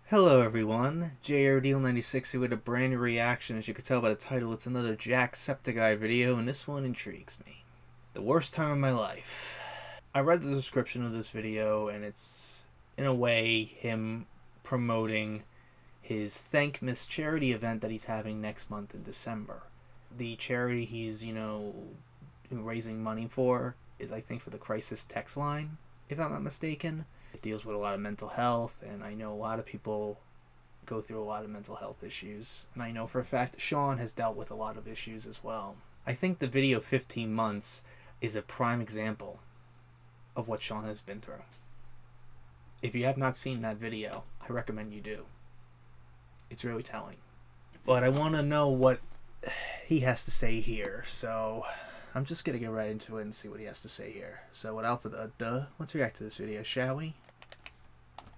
Hello everyone, JRDeal96 here with a brand new reaction. As you can tell by the title, it's another Jacksepticeye video, and this one intrigues me. The worst time of my life. I read the description of this video, and it's, in a way, him promoting his Thankmas charity event that he's having next month in December. The charity he's, raising money for is, I think, for the Crisis Text Line, if I'm not mistaken. It deals with a lot of mental health, and I know a lot of people go through a lot of mental health issues. And I know for a fact that Sean has dealt with a lot of issues as well. I think the video 15 months is a prime example of what Sean has been through. If you have not seen that video, I recommend you do. It's really telling. But I want to know what he has to say here, so I'm just going to get right into it and see what he has to say here. So without further ado, let's react to this video, shall we?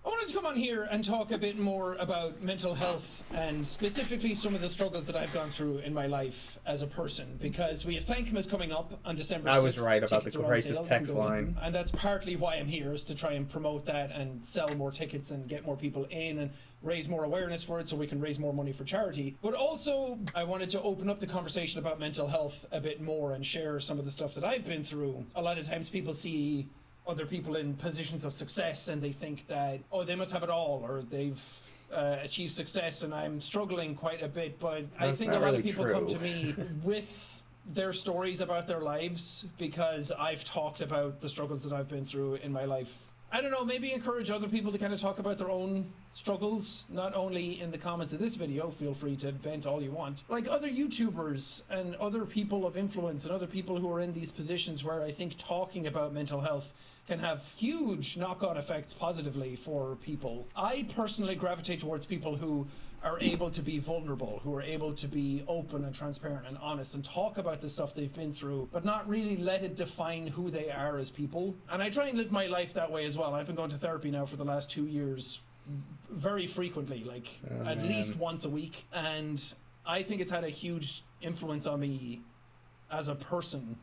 I wanted to come on here and talk a bit more about mental health and specifically some of the struggles that I've gone through in my life as a person, because we have Thankmas coming up on December 6th. I was right about the Crisis Text Line. And that's partly why I'm here, is to try and promote that and sell more tickets and get more people in and raise more awareness for it so we can raise more money for charity. But also, I wanted to open up the conversation about mental health a bit more and share some of the stuff that I've been through. A lot of times people see other people in positions of success and they think that, oh, they must have it all, or they've achieved success, and I'm struggling quite a bit. But I think a lot of people come to me with their stories about their lives because I've talked about the struggles that I've been through in my life. I don't know, maybe encourage other people to kind of talk about their own struggles, not only in the comments of this video, feel free to vent all you want, like other YouTubers and other people of influence and other people who are in these positions where I think talking about mental health can have huge knock-on effects positively for people. I personally gravitate towards people who are able to be vulnerable, who are able to be open and transparent and honest and talk about the stuff they've been through, but not really let it define who they are as people. And I try and live my life that way as well. I've been going to therapy now for the last 2 years very frequently, like at least once a week. And I think it's had a huge influence on me as a person,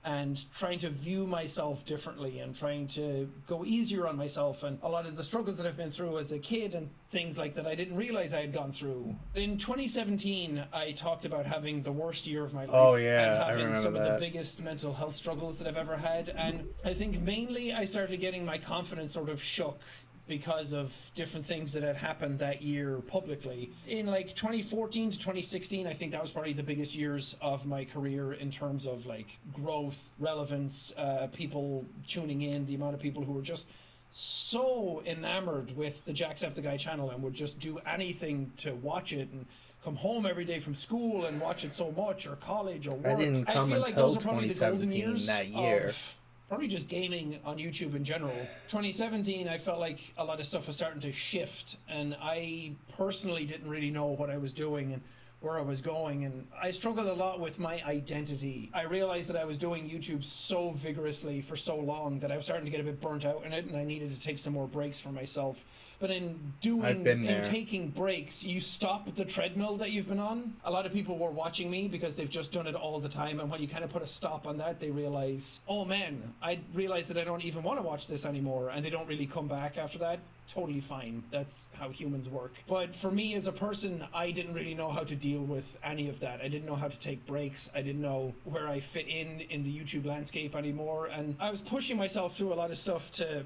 and trying to view myself differently and trying to go easier on myself, and a lot of the struggles that I've been through as a kid and things like that I didn't realize I had gone through. In 2017, I talked about having the worst year of my life. Oh yeah, and I having remember some that. of the biggest mental health struggles that I've ever had. And I think mainly I started getting my confidence sort of shook because of different things that had happened that year publicly. In like 2014 to 2016, I think that was probably the biggest years of my career in terms of like growth, relevance, people tuning in, the amount of people who were just so enamored with the Jacksepticeye channel and would just do anything to watch it and come home every day from school and watch it so much, or college or work. I didn't come feel like until those are probably the golden 2017 years that year. of probably just gaming on YouTube in general. 2017, I felt like a lot of stuff was starting to shift, and I personally didn't really know what I was doing and where I was going, and I struggled a lot with my identity. I realized that I was doing YouTube so vigorously for so long that I was starting to get a bit burnt out in it, and I needed to take some more breaks for myself. But in taking breaks, you stop the treadmill that you've been on. A lot of people were watching me because they've just done it all the time, and when you kind of put a stop on that, they realize, oh man, I realized that I don't even want to watch this anymore, and they don't really come back after that. Totally fine. That's how humans work. But for me as a person, I didn't really know how to deal with any of that. I didn't know how to take breaks. I didn't know where I fit in the YouTube landscape anymore, and I was pushing myself through a lot of stuff to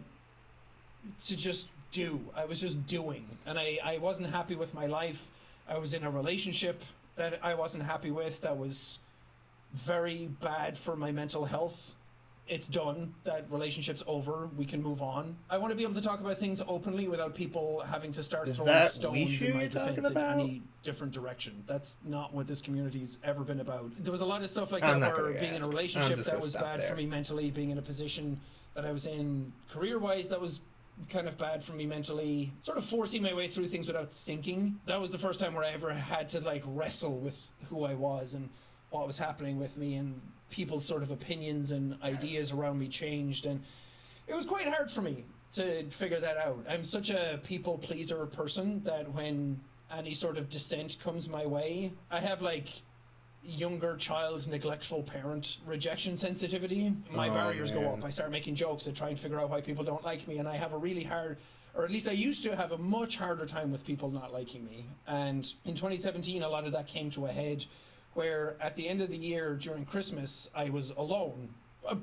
just do. I was just doing, and I wasn't happy with my life. I was in a relationship that I wasn't happy with that was very bad for my mental health. It's done. That relationship's over. We can move on. I want to be able to talk about things openly without people having to start throwing stones in my defense in any different direction. That's not what this community's ever been about. There was a lot of stuff like that where being in a relationship that was bad for me mentally, being in a position that I was in career-wise that was kind of bad for me mentally, sort of forcing my way through things without thinking. That was the first time where I ever had to like wrestle with who I was and what was happening with me, and people's sort of opinions and ideas around me changed, and it was quite hard for me to figure that out. I'm such a people pleaser person that when any sort of dissent comes my way, I have like younger child, neglectful parent rejection sensitivity. My barriers go up. I start making jokes to try and figure out why people don't like me, and I have a really hard or at least I used to have a much harder time with people not liking me. And in 2017, a lot of that came to a head where at the end of the year during Christmas, I was alone.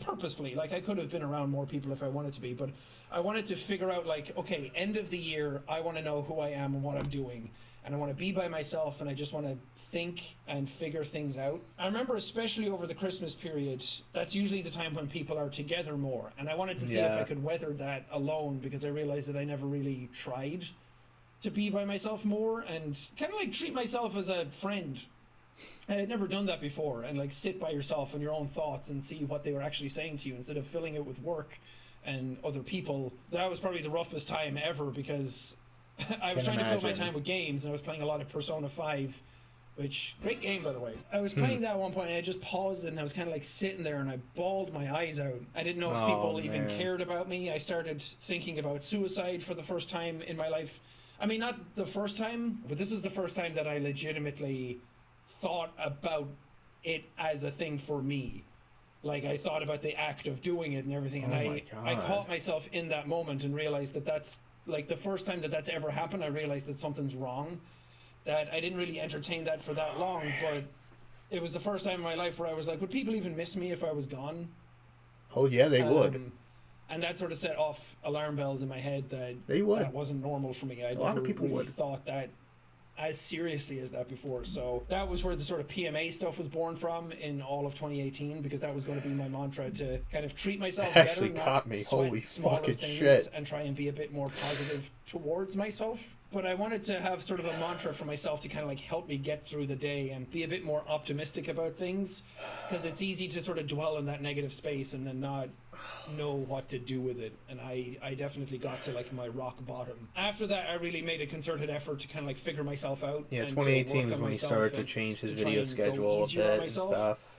Purposefully, like I could have been around more people if I wanted to be, but I wanted to figure out, like, okay, end of the year, I want to know who I am and what I'm doing, and I want to be by myself, and I just want to think and figure things out. I remember, especially over the Christmas period, that's usually the time when people are together more, and I wanted to see if I could weather that alone, because I realized that I never really tried to be by myself more and kind of like treat myself as a friend. I had never done that before, and like sit by yourself and your own thoughts and see what they were actually saying to you instead of filling it with work and other people. That was probably the roughest time ever, because I was trying to fill my time with games, and I was playing a lot of Persona 5, which, great game by the way. I was playing that at one point, and I just paused it, and I was kind of like sitting there and I bawled my eyes out. I didn't know if people even cared about me. I started thinking about suicide for the first time in my life. I mean, not the first time, but this was the first time that I legitimately thought about it as a thing for me. Like, I thought about the act of doing it and everything, and I caught myself in that moment and realized that that's like the first time that that's ever happened. I realized that something's wrong, that I didn't really entertain that for that long, but it was the first time in my life where I was like, would people even miss me if I was gone? Oh yeah, they would. And that sort of set off alarm bells in my head that that wasn't normal for me. I never really thought that as seriously as that before. So that was where the sort of PMA stuff was born from in all of 2018, because that was going to be my mantra, to kind of treat myself better, actually caught me. Holy fucking things, shit. and try and be a bit more positive towards myself. But I wanted to have sort of a mantra for myself to kind of like help me get through the day and be a bit more optimistic about things, because it's easy to sort of dwell in that negative space and then not know what to do with it. And I definitely got to like my rock bottom. After that, I really made a concerted effort to kind of like figure myself out. Yeah, 2018 was when he started to change his video schedule a bit and stuff.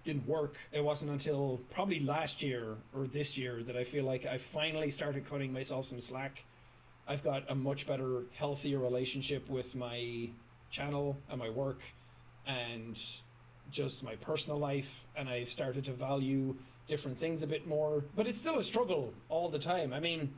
Didn't work. It wasn't until probably last year or this year that I feel like I finally started cutting myself some slack. I've got a much better, healthier relationship with my channel and my work and just my personal life, and I've started to value different things a bit more, but it's still a struggle all the time. I mean,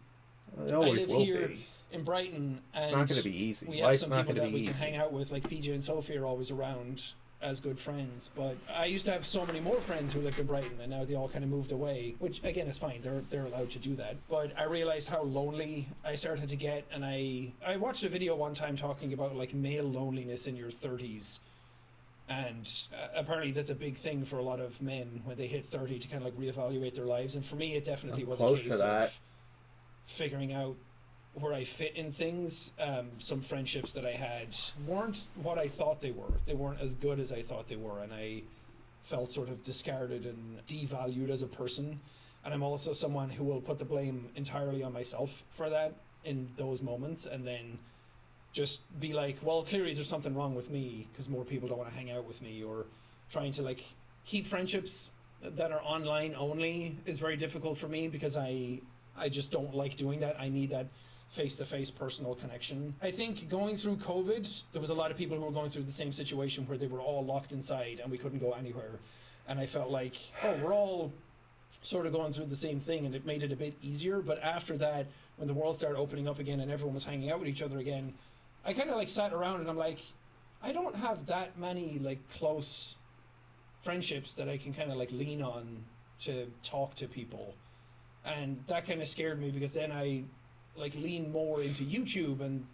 it always I live will here be. In Brighton, and it's not going to be easy. We have some people that we can hang out with, like PJ and Sophie are always around as good friends, but I used to have so many more friends who lived in Brighton, and now they all kind of moved away, which again is fine, they're allowed to do that. But I realized how lonely I started to get, and I watched a video one time talking about like male loneliness in your 30s. And apparently that's a big thing for a lot of men when they hit 30, to kind of like reevaluate their lives. And for me, it definitely was a case of figuring out where I fit in things. Some friendships that I had weren't what I thought they were. They weren't as good as I thought they were. And I felt sort of discarded and devalued as a person. And I'm also someone who will put the blame entirely on myself for that in those moments, and then just be like, well, clearly there's something wrong with me because more people don't want to hang out with me, or trying to like keep friendships that are online only is very difficult for me, because I just don't like doing that. I need that face-to-face personal connection. I think going through COVID, there was a lot of people who were going through the same situation where they were all locked inside and we couldn't go anywhere. And I felt like, oh, we're all sort of going through the same thing, and it made it a bit easier. But after that, when the world started opening up again and everyone was hanging out with each other again, I kind of like sat around and I'm like, I don't have that many like close friendships that I can kind of like lean on to talk to people. And that kind of scared me, because then I like lean more into YouTube and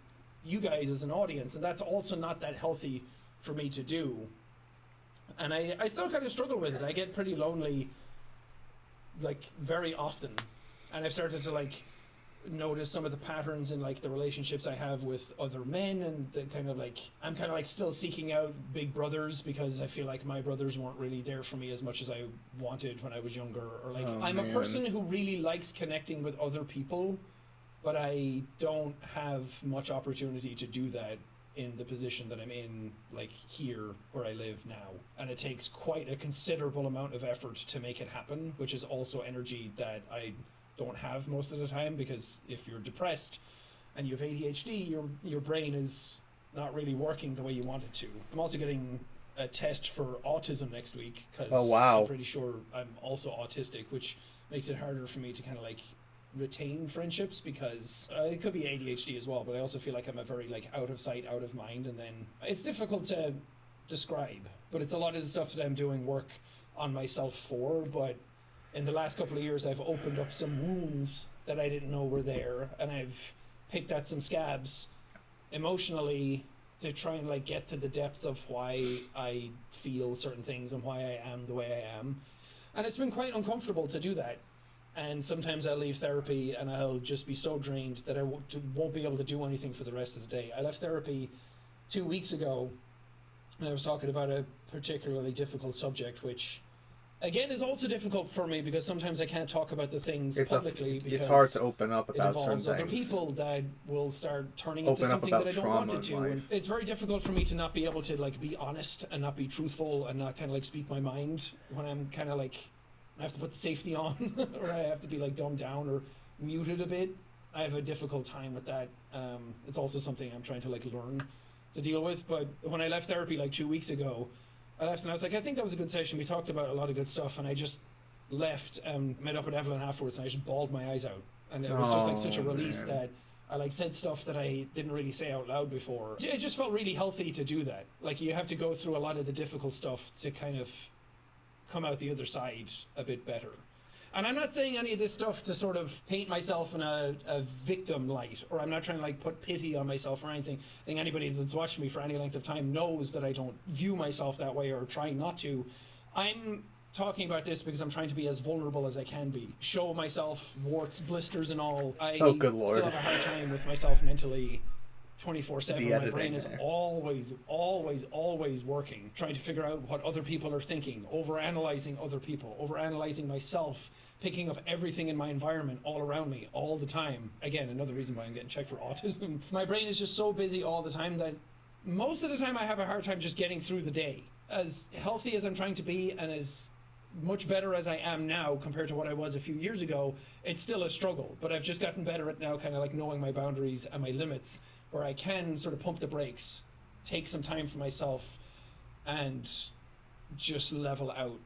you guys as an audience, and that's also not that healthy for me to do. And I still kind of struggle with it. I get pretty lonely like very often, and I've started to like notice some of the patterns in like the relationships I have with other men, and the kind of like I'm kind of like still seeking out big brothers, because I feel like my brothers weren't really there for me as much as I wanted when I was younger. Or like I'm a person who really likes connecting with other people, but I don't have much opportunity to do that in the position that I'm in, like here where I live now. And it takes quite a considerable amount of effort to make it happen, which is also energy that I don't have most of the time, because if you're depressed and you have ADHD, your brain is not really working the way you want it to. I'm also getting a test for autism next week, because I'm pretty sure I'm also autistic, which makes it harder for me to kind of like retain friendships because it could be ADHD as well, but I also feel like I'm a very like out of sight, out of mind, and then it's difficult to describe, but it's a lot of the stuff that I'm doing work on myself for. But in the last couple of years, I've opened up some wounds that I didn't know were there, and I've picked at some scabs emotionally to try and like get to the depths of why I feel certain things and why I am the way I am. And it's been quite uncomfortable to do that. And sometimes I'll leave therapy and I'll just be so drained that I won't be able to do anything for the rest of the day. I left therapy 2 weeks ago, and I was talking about a particularly difficult subject, which again is also difficult for me because sometimes I can't talk about the things publicly because it's hard to open up about it certain involves other things. people that will start turning into something that I don't want it to. And it's very difficult for me to not be able to like be honest and not be truthful and not kind of like speak my mind when I'm kind of like I have to put the safety on or I have to be like dumbed down or muted a bit. I have a difficult time with that. It's also something I'm trying to like learn to deal with. But when I left therapy like 2 weeks ago, I left and I was like, I think that was a good session. We talked about a lot of good stuff, and I just left and met up with Evelyn afterwards, and I just bawled my eyes out. And it was just like such a release that I like said stuff that I didn't really say out loud before. It just felt really healthy to do that. Like you have to go through a lot of the difficult stuff to kind of come out the other side a bit better. And I'm not saying any of this stuff to sort of paint myself in a victim light, or I'm not trying to like put pity on myself or anything. I think anybody that's watched me for any length of time knows that I don't view myself that way or try not to. I'm talking about this because I'm trying to be as vulnerable as I can be. Show myself warts, blisters and all. Oh, good Lord. Still have a hard time with myself mentally 24/7. My brain is there. always working, trying to figure out what other people are thinking, overanalyzing other people, overanalyzing myself, picking up everything in my environment all around me all the time. Again, another reason why I'm getting checked for autism. My brain is just so busy all the time that most of the time I have a hard time just getting through the day. As healthy as I'm trying to be and as much better as I am now compared to what I was a few years ago, it's still a struggle, but I've just gotten better at now kind of like knowing my boundaries and my limits, where I can sort of pump the brakes, take some time for myself, and just level out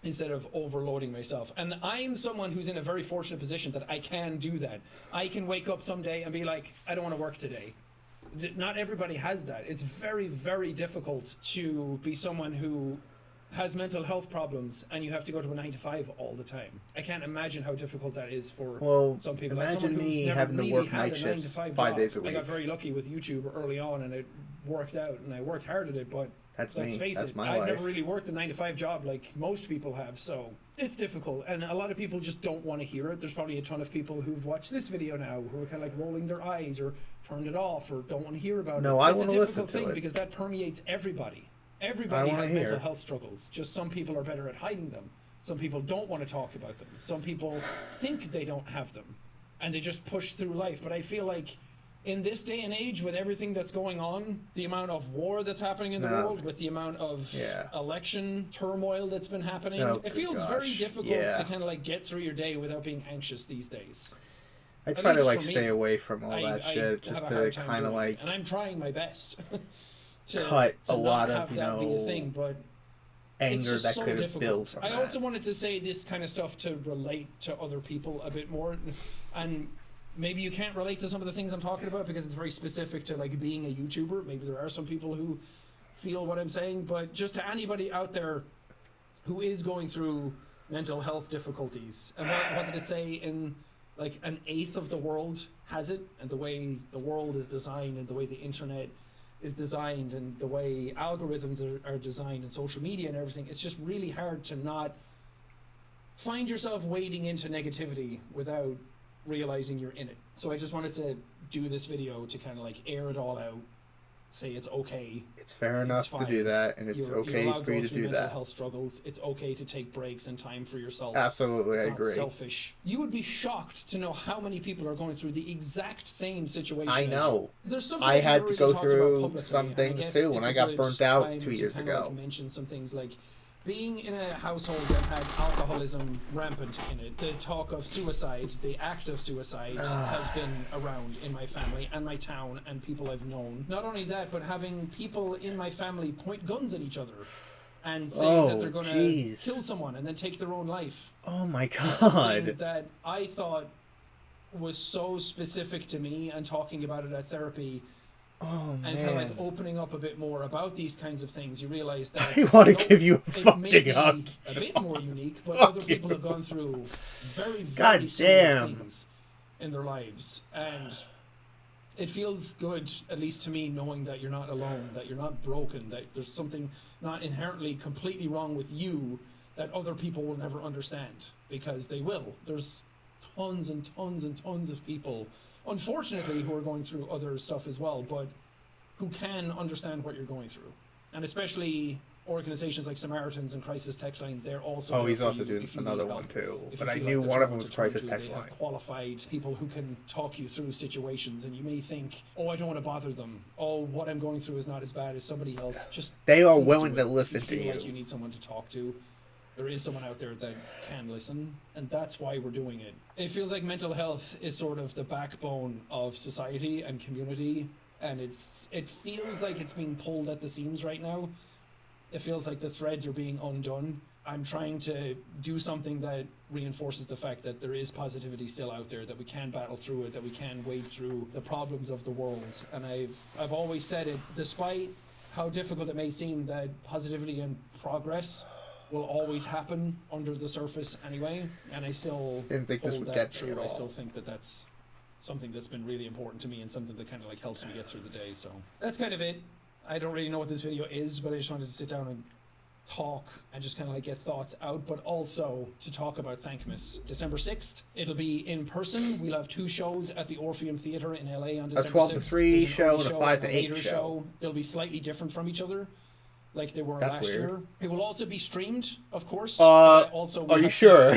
instead of overloading myself. And I'm someone who's in a very fortunate position that I can do that. I can wake up someday and be like, I don't want to work today. Not everybody has that. It's very, very difficult to be someone who has mental health problems and you have to go to a 9-to-5 all the time. I can't imagine how difficult that is for some people. Imagine me having to work night shifts 5 days a week. I got very lucky with YouTube early on and it worked out and I worked hard at it, but let's face it, I've never really worked a 9-to-5 job like most people have, so it's difficult and a lot of people just don't want to hear it. There's probably a ton of people who've watched this video now who are kind of like rolling their eyes or turned it off or don't want to hear about it. No, I want to listen to it. It's a difficult thing because that permeates everybody. Everybody has mental health struggles. Just some people are better at hiding them. Some people don't want to talk about them. Some people think they don't have them and they just push through life. But I feel like in this day and age with everything that's going on, the amount of war that's happening in the world, with the amount of election turmoil that's been happening, it feels very difficult to kind of like get through your day without being anxious these days. I try to like stay away from all that shit just to kind of like... And I'm trying my best. cut a lot of, but anger that could have built from I also wanted to say this kind of stuff to relate to other people a bit more, and maybe you can't relate to some of the things I'm talking about because it's very specific to like being a YouTuber. Maybe there are some people who feel what I'm saying, but just to anybody out there who is going through mental health difficulties, and what did it say in like 1/8 of the world has it, and the way the world is designed and the way the internet is designed and the way algorithms are designed and social media and everything, it's just really hard to not find yourself wading into negativity without realizing you're in it. So I just wanted to do this video to kind of like air it all out, say it's okay. It's fair enough to do that, and it's okay for you to do that. Mental health struggles. It's okay to take breaks and time for yourself. Absolutely, I agree. It's not selfish. You would be shocked to know how many people are going through the exact same situation. I know. There's something I had to go through some things too when I got burnt out 2 years ago. Like mention some things like being in a household that had alcoholism rampant in it. The talk of suicide, the act of suicide, has been around in my family and my town and people I've known. Not only that, but having people in my family point guns at each other and say that they're going to kill someone and then take their own life. Oh my God. That I thought was so specific to me, and talking about it at therapy Oh, and kind of like opening up a bit more about these kinds of things, you realize that I want to give you a it may fucking be hug. a bit more unique, but Fuck other people you. have gone through very, God very similar damn. things in their lives, and it feels good, at least to me, knowing that you're not alone, that you're not broken, that there's something not inherently completely wrong with you that other people will never understand, because they will. There's tons and tons and tons of people, unfortunately, who are going through other stuff as well, but who can understand what you're going through. And especially organizations like Samaritans and Crisis Text Line, they're also Oh, there he's for also you doing if you another need one help. too. If But you I feel knew there's one of no them one was to turn Crisis to, Text they Line. have qualified people who can talk you through situations, and you may think, oh, I don't want to bother them. Oh, what I'm going through is not as bad as somebody else. Just They are please willing do to it. listen If you to feel like you. you need someone to talk to, there is someone out there that can listen, and that's why we're doing it. It feels like mental health is sort of the backbone of society and community, and it feels like it's being pulled at the seams right now. It feels like the threads are being undone. I'm trying to do something that reinforces the fact that there is positivity still out there, that we can battle through it, that we can wade through the problems of the world. And I've always said it, despite how difficult it may seem, that positivity and progress will always happen under the surface anyway. And I still Didn't think this hold would that get me true. at I all. still think that that's something that's been really important to me, and something that kind of like helps me get through the day. So that's kind of it. I don't really know what this video is, but I just wanted to sit down and talk and just kind of like get thoughts out, but also to talk about Thankmas. December 6th, it'll be in person. We'll have 2 shows at the Orpheum Theatre in LA on December 6th. 12 to 3 There's an show early and a 5 to and 8 later show. They'll be slightly different from each other, like they were That's last weird. year. It will also be streamed, of course. Are you sure?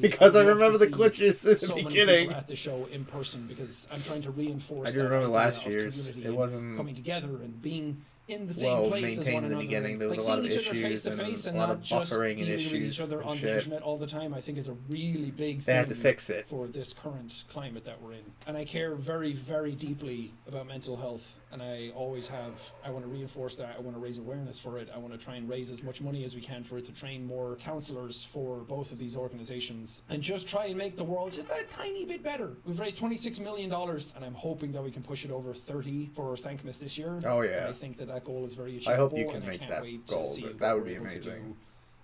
Because I remember the glitches in the beginning. At the show in person, because I'm trying to reinforce. I do remember that last idea of year's. community It and wasn't coming together and being in the same well place as maintained one in the another. beginning. There was like a lot of seeing each other face issues to face and and a lot not of just buffering and dealing with issues each other and on the shit. internet all the time, I think is a really big They thing had to fix it. for this current climate that we're in. And I care very, very deeply about mental health, and I always have. I want to reinforce that. I want to raise awareness for it. I want to try and raise as much money as we can for it, to train more counselors for both of these organizations, and just try and make the world just that tiny bit better. We've raised $26 million, and I'm hoping that we can push it over 30 for Thankmas this year. Oh, yeah. And I think that goal is very achievable. I hope you can and make I can't that wait goal. to see That what would we're be able to amazing. do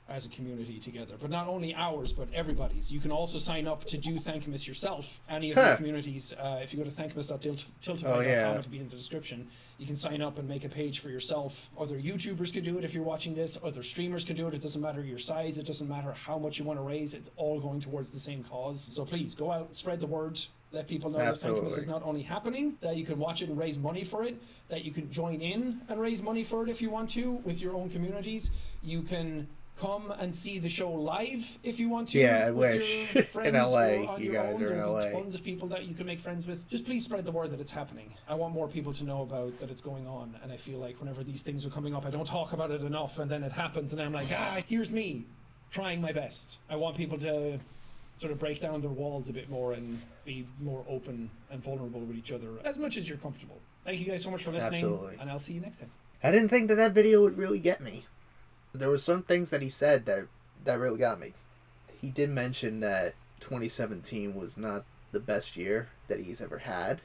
as a community together. But not only ours, but everybody's. You can also sign up to do Thankmas yourself. Any of the communities, if you go to thankmas.tiltify.com, Oh, yeah. it'll be in the description. You can sign up and make a page for yourself. Other YouTubers can do it if you're watching this. Other streamers can do it. It doesn't matter your size. It doesn't matter how much you want to raise. It's all going towards the same cause. So please go out, spread the word. Let people know Absolutely. that Thankmas is not only happening, that you can watch it and raise money for it, that you can join in and raise money for it if you want to with your own communities. You can come and see the show live if you want to. Yeah, I with wish. your In friends LA, or on you your guys own. are in There'll be LA. tons of people that you can make friends with. Just please spread the word that it's happening. I want more people to know about that it's going on, and I feel like whenever these things are coming up, I don't talk about it enough, and then it happens, and I'm like, here's me trying my best. I want people to sort of break down their walls a bit more and be more open and vulnerable with each other as much as you're comfortable. Thank you guys so much for listening, Absolutely. and I'll see you next time. I didn't think that video would really get me. There were some things that he said that really got me. He did mention that 2017 was not the best year that he's ever had.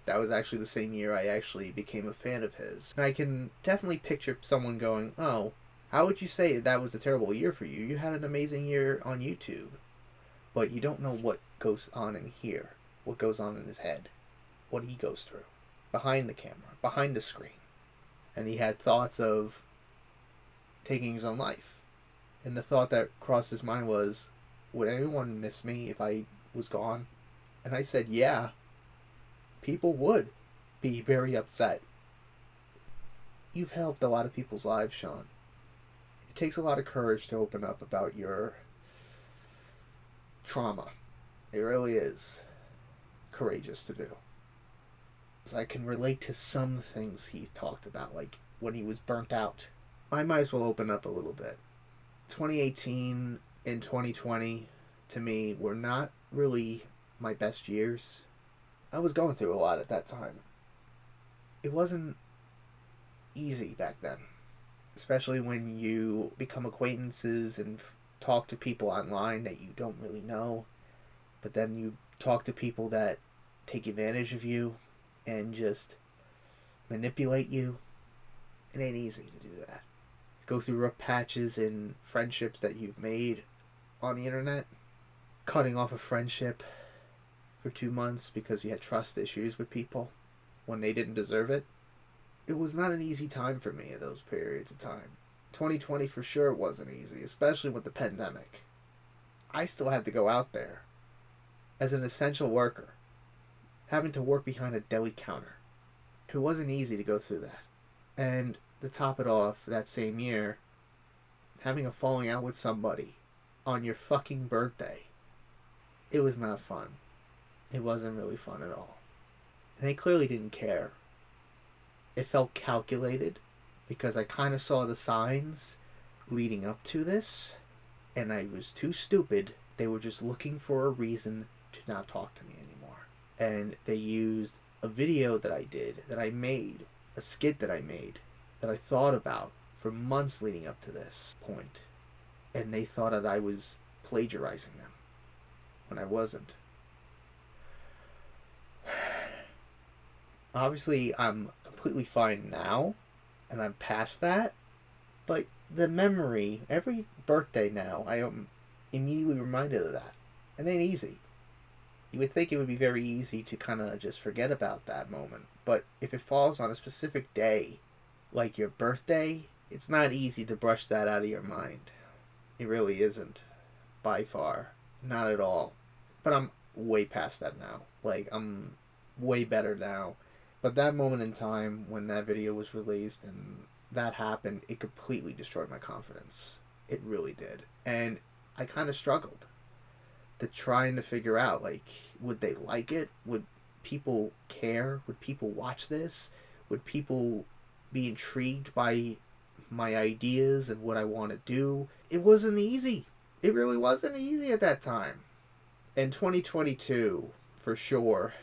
That was actually the same year I actually became a fan of his. And I can definitely picture someone going, oh, how would you say that was a terrible year for you? You had an amazing year on YouTube. But you don't know what goes on in here. What goes on in his head. What he goes through. Behind the camera. Behind the screen. And he had thoughts of taking his own life. And the thought that crossed his mind was, would anyone miss me if I was gone? And I said, yeah. People would be very upset. You've helped a lot of people's lives, Sean. It takes a lot of courage to open up about your trauma. It really is courageous to do. I can relate to some things he talked about, like when he was burnt out. I might as well open up a little bit. 2018 and 2020, to me, were not really my best years. I was going through a lot at that time. It wasn't easy back then. Especially when you become acquaintances and talk to people online that you don't really know. But then you talk to people that take advantage of you and just manipulate you. It ain't easy to do that. Go through rough patches in friendships that you've made on the internet. Cutting off a friendship for 2 months because you had trust issues with people when they didn't deserve it. It was not an easy time for me in those periods of time. 2020 for sure wasn't easy, especially with the pandemic. I still had to go out there as an essential worker, having to work behind a deli counter. It wasn't easy to go through that. And to top it off, that same year, having a falling out with somebody on your fucking birthday. It was not fun. It wasn't really fun at all. And they clearly didn't care. It felt calculated because I kind of saw the signs leading up to this, and I was too stupid. They were just looking for a reason to not talk to me anymore. And they used a video that I did, that I made, a skit that I made, that I thought about for months leading up to this point. And they thought that I was plagiarizing them when I wasn't. Obviously, I'm completely fine now, and I'm past that, but the memory, every birthday now, I am immediately reminded of that. It ain't easy. You would think it would be very easy to kind of just forget about that moment, but if it falls on a specific day, like your birthday, it's not easy to brush that out of your mind. It really isn't, by far. Not at all. But I'm way past that now. Like, I'm way better now. But that moment in time when that video was released and that happened, it completely destroyed my confidence. It really did. And I kind of struggled to trying to figure out, like, would they like it? Would people care? Would people watch this? Would people be intrigued by my ideas and what I want to do? It wasn't easy. It really wasn't easy at that time. And 2022, for sure,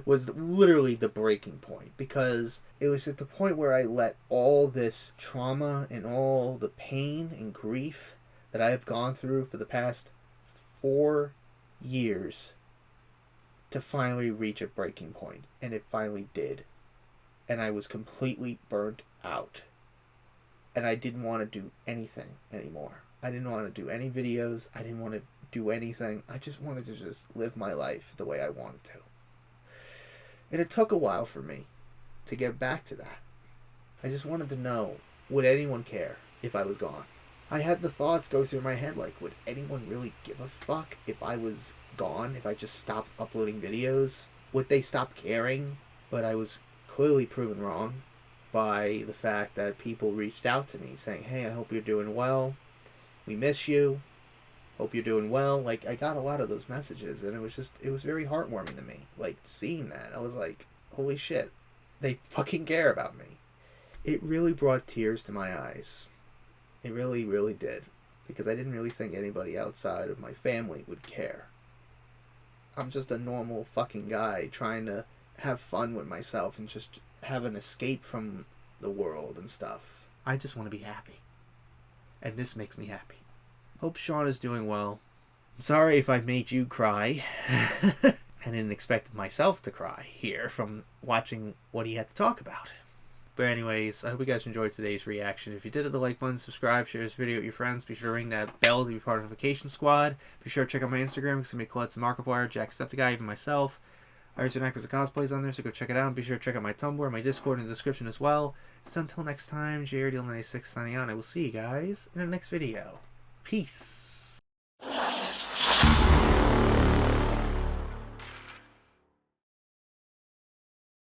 was literally the breaking point, because it was at the point where I let all this trauma and all the pain and grief that I have gone through for the past 4 years to finally reach a breaking point. And it finally did. And I was completely burnt out. And I didn't want to do anything anymore. I didn't want to do any videos. I didn't want to do anything. I just wanted to just live my life the way I wanted to. And it took a while for me to get back to that. I just wanted to know, would anyone care if I was gone? I had the thoughts go through my head, like, would anyone really give a fuck if I was gone? If I just stopped uploading videos? Would they stop caring? But I was clearly proven wrong by the fact that people reached out to me saying, hey, I hope you're doing well. We miss you. Hope you're doing well. Like, I got a lot of those messages, and it was very heartwarming to me. Like, seeing that, I was like, holy shit, they fucking care about me. It really brought tears to my eyes. It really, really did. Because I didn't really think anybody outside of my family would care. I'm just a normal fucking guy trying to have fun with myself and just have an escape from the world and stuff. I just want to be happy. And this makes me happy. Hope Sean is doing well. Sorry if I made you cry. I didn't expect myself to cry here from watching what he had to talk about. But anyways, I hope you guys enjoyed today's reaction. If you did, hit the like button, subscribe, share this video with your friends. Be sure to ring that bell to be part of the notification squad. Be sure to check out my Instagram because I'm going to collect some Markiplier, Jacksepticeye, even myself. I also actors and cosplays on there, so go check it out. Be sure to check out my Tumblr, my Discord in the description as well. So until next time, JRDL96 signing out. I will see you guys in the next video. Peace.